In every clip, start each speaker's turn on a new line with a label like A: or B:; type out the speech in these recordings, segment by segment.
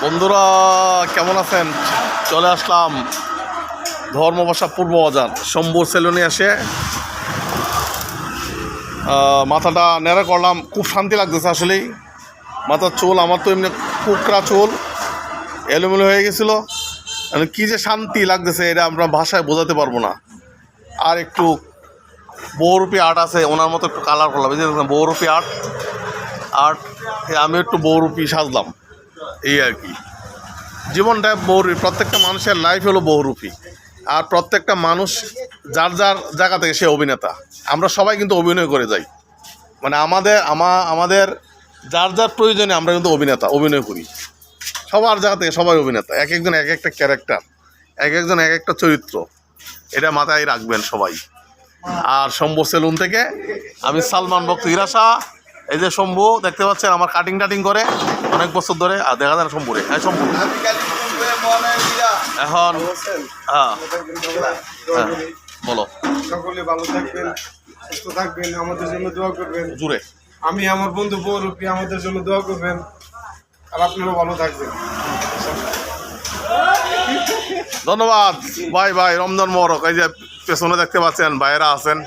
A: বন্ধুরা কেমন আছেন? চলে আসলাম ধর্মবাসা পূর্ব বাজার শম্ভুর সেলুনে এসে মাথাটা নেড়া করলাম। খুব শান্তি লাগতেছে আসলেই। মাথার চুল আমার তো এমনি কুকড়া চুল এলোমেলো হয়ে গেছিলো। কী যে শান্তি লাগতেছে এটা আমরা ভাষায় বোঝাতে পারবো না। আর একটু বহুরূপী আর্ট আছে, ওনার মতো একটু কালার করলাম। এই যে বহুরূপী আর্ট আমি একটু বহুরূপী সাজলাম, এই আর কি। জীবনটা বহুরূপী, প্রত্যেকটা মানুষের লাইফ হলো বহুরূপী। আর প্রত্যেকটা মানুষ যার যার জায়গা থেকে সে অভিনেতা। আমরা সবাই কিন্তু অভিনয় করে যাই, মানে আমাদের যার যার প্রয়োজনে আমরা কিন্তু অভিনয় করি। সবার জায়গা থেকে সবাই অভিনেতা, এক একজন এক একটা ক্যারেক্টার, এক একজন এক একটা চরিত্র। এটা মাথায় রাখবেন সবাই। আর শম্ভু সেলুন থেকে আমি সালমান ভক্ত হিরাশা। এই যে শম্ভু দেখতে পাচ্ছেন আমার কাটিং করে অনেক বছর ধরে। আর দেখা যায় না শম্ভুরে, হ্যাঁ শম্ভু এখন হ্যাঁ বলো।
B: সকলে ভালো থাকবেন, সুস্থ থাকবেন, আমাদের জন্য দোয়া করবেন।
A: জুড়ে
B: আমি আমার বন্ধু বহুরূপী, আমাদের জন্য দোয়া করবেন। আর আপনারাও ভালো থাকবেন।
A: ধন্যবাদ। Bye bye. রমজান মোবারক। এই যে পেছনে দেখতে পাচ্ছেন ভাইয়েরা আছেন,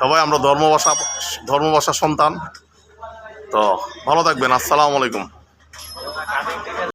A: সবাই আমরা ধর্মভাষা সন্তান। তো ভালো থাকবেন। আসসালামু আলাইকুম।